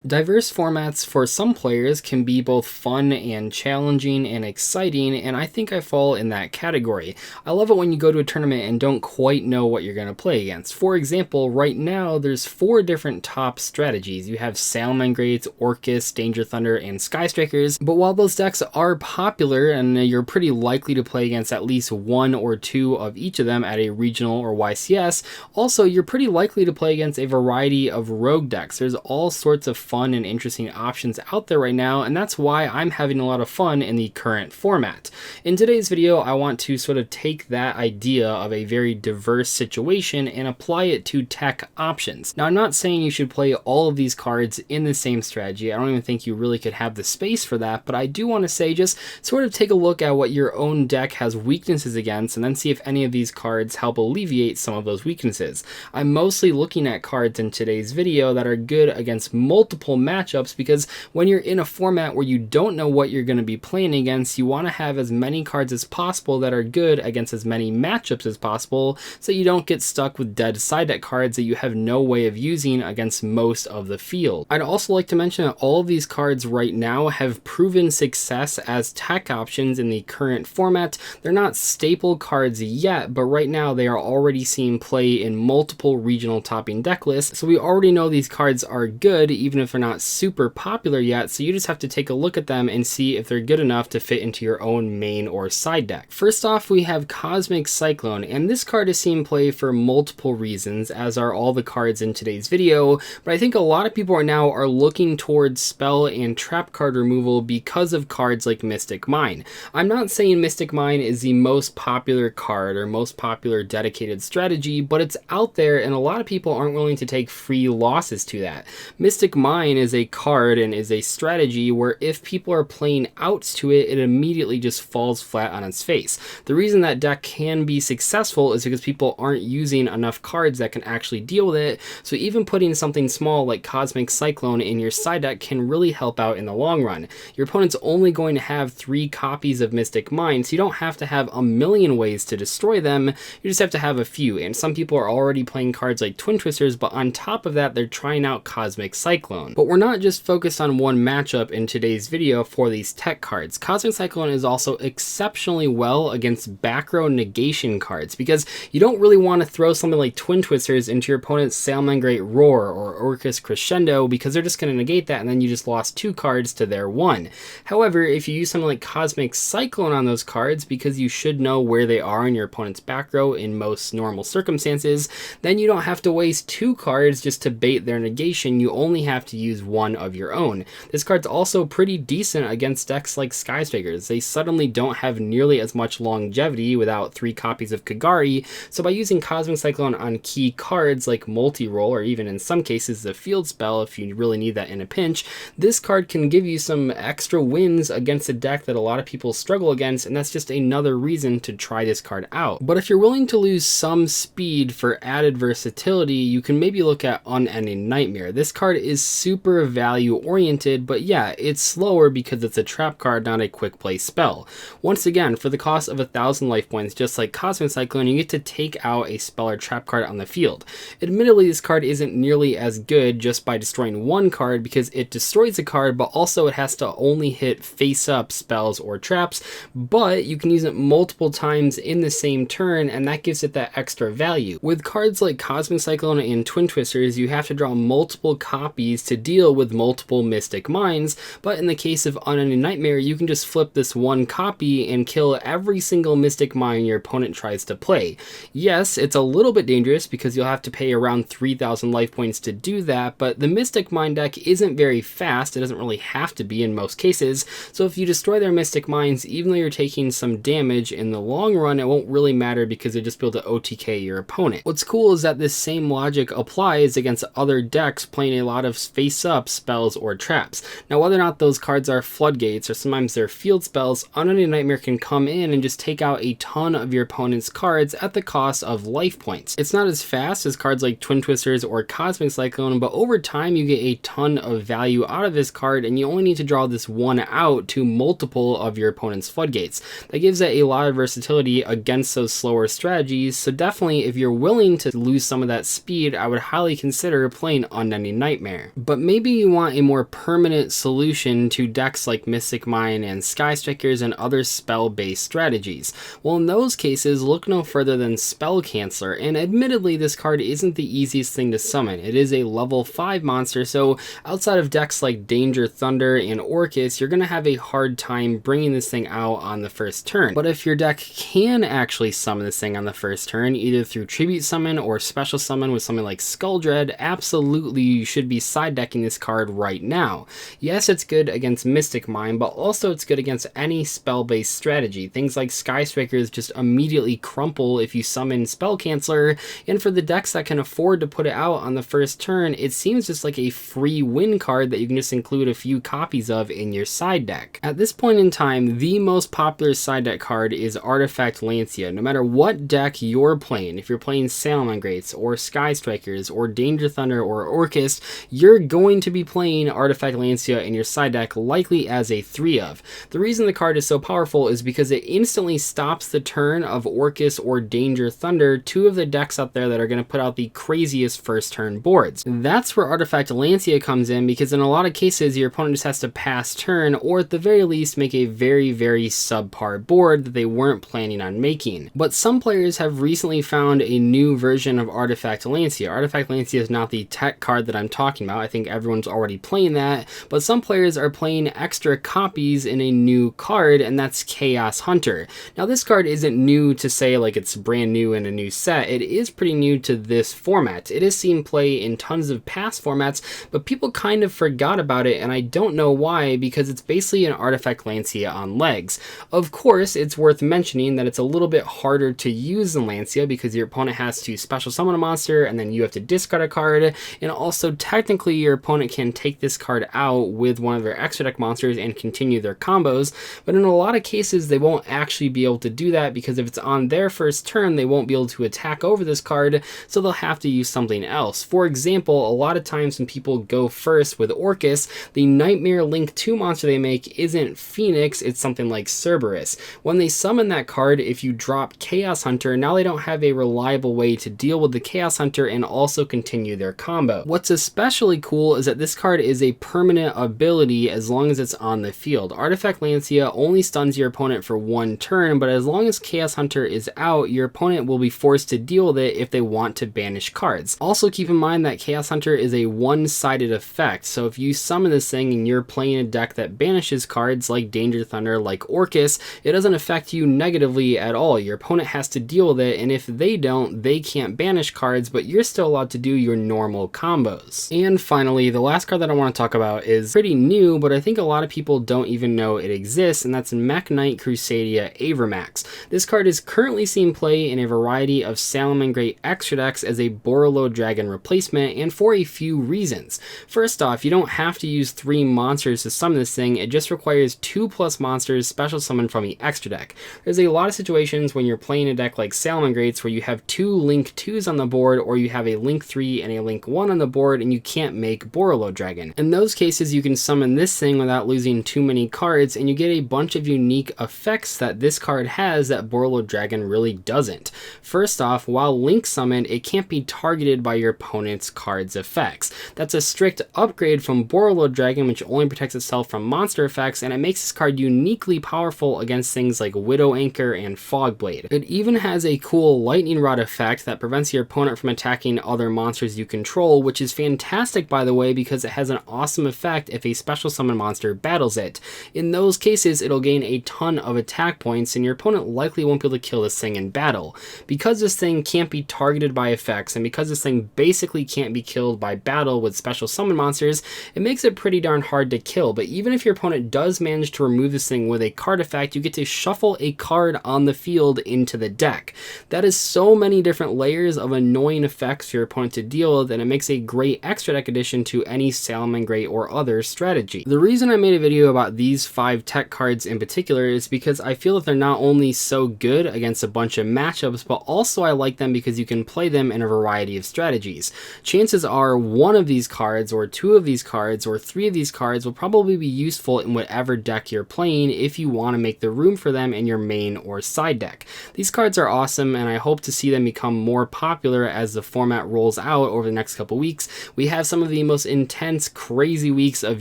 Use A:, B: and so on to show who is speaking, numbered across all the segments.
A: Diverse formats for some players can be both fun and challenging and exciting, and I think I fall in that category. I love it when you go to a tournament and don't quite know what you're going to play against. For example, right now there's 4 different top strategies. You have Salamangreats, Orcus, Danger Thunder, and Sky Strikers, but while those decks are popular and you're pretty likely to play against at least 1 or 2 of each of them at a regional or YCS, also you're pretty likely to play against a variety of rogue decks. There's all sorts of fun and interesting options out there right now, and that's why I'm having a lot of fun in the current format. In today's video, I want to sort of take that idea of a very diverse situation and apply it to tech options. Now, I'm not saying you should play all of these cards in the same strategy. I don't even think you really could have the space for that, but I do want to say just sort of take a look at what your own deck has weaknesses against and then see if any of these cards help alleviate some of those weaknesses. I'm mostly looking at cards in today's video that are good against multiple matchups, because when you're in a format where you don't know what you're going to be playing against, you want to have as many cards as possible that are good against as many matchups as possible, so you don't get stuck with dead side deck cards that you have no way of using against most of the field. I'd also like to mention that all of these cards right now have proven success as tech options in the current format. They're not staple cards yet, but right now they are already seeing play in multiple regional topping deck lists, so we already know these cards are good even if they're not super popular yet, so you just have to take a look at them and see if they're good enough to fit into your own main or side deck. First off, we have Cosmic Cyclone, and this card has seen play for multiple reasons, as are all the cards in today's video, but I think a lot of people right now are looking towards spell and trap card removal because of cards like Mystic Mine. I'm not saying Mystic Mine is the most popular card or most popular dedicated strategy, but it's out there and a lot of people aren't willing to take free losses to that. Mystic Mine is a card and is a strategy where if people are playing outs to it, it immediately just falls flat on its face. The reason that deck can be successful is because people aren't using enough cards that can actually deal with it, so even putting something small like Cosmic Cyclone in your side deck can really help out in the long run. Your opponent's only going to have 3 copies of Mystic Mine, so you don't have to have a million ways to destroy them, you just have to have a few, and some people are already playing cards like Twin Twisters, but on top of that they're trying out Cosmic Cyclone. But we're not just focused on one matchup in today's video for these tech cards. Cosmic Cyclone is also exceptionally well against back row negation cards, because you don't really want to throw something like Twin Twisters into your opponent's Salamangreat Roar or Orcus Crescendo, because they're just going to negate that and then you just lost 2 cards to their 1. However, if you use something like Cosmic Cyclone on those cards, because you should know where they are in your opponent's back row in most normal circumstances, then you don't have to waste 2 cards just to bait their negation. You only have to use 1 of your own. This card's also pretty decent against decks like Sky Strikers. They suddenly don't have nearly as much longevity without 3 copies of Kagari, so by using Cosmic Cyclone on key cards like multi-roll, or even in some cases the field spell if you really need that in a pinch, this card can give you some extra wins against a deck that a lot of people struggle against, and that's just another reason to try this card out. But if you're willing to lose some speed for added versatility, you can maybe look at Unending Nightmare. This card is super value oriented, but yeah, it's slower because it's a trap card, not a quick play spell. Once again, for the cost of 1,000 life points, just like Cosmic Cyclone, you get to take out a spell or trap card on the field. Admittedly, this card isn't nearly as good just by destroying 1 card, because it destroys a card, but also it has to only hit face-up spells or traps, but you can use it multiple times in the same turn, and that gives it that extra value. With cards like Cosmic Cyclone and Twin Twisters, you have to draw multiple copies to deal with multiple Mystic Mines, but in the case of Unending Nightmare, you can just flip this 1 copy and kill every single Mystic Mine your opponent tries to play. Yes, it's a little bit dangerous because you'll have to pay around 3,000 life points to do that, but the Mystic Mine deck isn't very fast. It doesn't really have to be in most cases, so if you destroy their Mystic Mines, even though you're taking some damage, in the long run it won't really matter because you'll just be able to OTK your opponent. What's cool is that this same logic applies against other decks playing a lot of face-up spells or traps. Now, whether or not those cards are floodgates or sometimes they're field spells, Unending Nightmare can come in and just take out a ton of your opponent's cards at the cost of life points. It's not as fast as cards like Twin Twisters or Cosmic Cyclone, but over time you get a ton of value out of this card, and you only need to draw this 1 out to multiple of your opponent's floodgates. That gives it a lot of versatility against those slower strategies, so definitely if you're willing to lose some of that speed, I would highly consider playing Unending Nightmare. But But maybe you want a more permanent solution to decks like Mystic Mine and Sky Strikers and other spell-based strategies. Well, in those cases, look no further than Spell Canceller, and admittedly this card isn't the easiest thing to summon. It is a level 5 monster, so outside of decks like Danger Thunder and Orcus, you're going to have a hard time bringing this thing out on the first turn. But if your deck can actually summon this thing on the first turn, either through Tribute Summon or Special Summon with something like Skull Dread, absolutely you should be side decking this card right now. Yes, it's good against Mystic Mine, but also it's good against any spell-based strategy. Things like Sky Strikers just immediately crumple if you summon Spell Canceller, and for the decks that can afford to put it out on the first turn, it seems just like a free win card that you can just include a few copies of in your side deck. At this point in time, the most popular side deck card is Artifact Lancia. No matter what deck you're playing, if you're playing Salamangreats or Sky Strikers or Danger Thunder or Orcus, you're going to be playing Artifact Lancia in your side deck, likely as a 3 of. The reason the card is so powerful is because it instantly stops the turn of Orcus or Danger Thunder, two of the decks out there that are going to put out the craziest first turn boards. That's where Artifact Lancia comes in, because in a lot of cases your opponent just has to pass turn, or at the very least make a very subpar board that they weren't planning on making. But some players have recently found a new version of Artifact Lancia. Artifact Lancia is not the tech card that I'm talking about. I think everyone's already playing that, but some players are playing extra copies in a new card, and that's Chaos Hunter. Now this card isn't new to say like it's brand new in a new set. It is pretty new to this format. It has seen play in tons of past formats, but people kind of forgot about it, and I don't know why, because it's basically an Artifact Lancia on legs. Of course, it's worth mentioning that it's a little bit harder to use than Lancia because your opponent has to special summon a monster and then you have to discard a card, and also technically your opponent can take this card out with one of their extra deck monsters and continue their combos, but in a lot of cases they won't actually be able to do that, because if it's on their first turn they won't be able to attack over this card, so they'll have to use something else. For example, a lot of times when people go first with Orcus, the Nightmare Link 2 monster they make isn't Phoenix, it's something like Cerberus. When they summon that card, if you drop Chaos Hunter, now they don't have a reliable way to deal with the Chaos Hunter and also continue their combo. What's especially cool is that this card is a permanent ability as long as it's on the field. Artifact Lancia only stuns your opponent for 1 turn, but as long as Chaos Hunter is out, your opponent will be forced to deal with it if they want to banish cards. Also keep in mind that Chaos Hunter is a one-sided effect, so if you summon this thing and you're playing a deck that banishes cards like Danger Thunder, like Orcus, it doesn't affect you negatively at all. Your opponent has to deal with it, and if they don't, they can't banish cards, but you're still allowed to do your normal combos. And finally, the last card that I want to talk about is pretty new, but I think a lot of people don't even know it exists, and that's Knight Crusader Avermax. This card is currently seen play in a variety of Salamangreat extra decks as a Borolo Dragon replacement, and for a few reasons. First off, you don't have to use 3 monsters to summon this thing, it just requires 2+ monsters special summoned from the extra deck. There's a lot of situations when you're playing a deck like Salamangreats where you have 2 Link 2s on the board, or you have a Link 3 and a Link 1 on the board, and you can't make Borolo Dragon. In those cases, you can summon this thing without losing too many cards, and you get a bunch of unique effects that this card has that Borolo Dragon really doesn't. First off, while Link summoned, it can't be targeted by your opponent's card's effects. That's a strict upgrade from Borolo Dragon, which only protects itself from monster effects, and it makes this card uniquely powerful against things like Widow Anchor and Fogblade. It even has a cool Lightning Rod effect that prevents your opponent from attacking other monsters you control, which is fantastic by the way, because it has an awesome effect if a special summon monster battles it. In those cases, it'll gain a ton of attack points, and your opponent likely won't be able to kill this thing in battle. Because this thing can't be targeted by effects, and because this thing basically can't be killed by battle with special summon monsters, it makes it pretty darn hard to kill. But even if your opponent does manage to remove this thing with a card effect, you get to shuffle a card on the field into the deck. That is so many different layers of annoying effects for your opponent to deal with, and it makes a great extra deck addition to any Salamangreat or other strategy. The reason I made a video about these 5 tech cards in particular is because I feel that they're not only so good against a bunch of matchups, but also I like them because you can play them in a variety of strategies. Chances are one of these cards, or 2 of these cards, or 3 of these cards will probably be useful in whatever deck you're playing if you want to make the room for them in your main or side deck. These cards are awesome, and I hope to see them become more popular as the format rolls out over the next couple weeks. We have some of the the most intense, crazy weeks of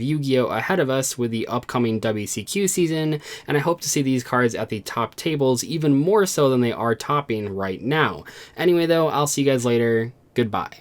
A: Yu-Gi-Oh! Ahead of us with the upcoming WCQ season, and I hope to see these cards at the top tables even more so than they are topping right now. Anyway though, I'll see you guys later. Goodbye.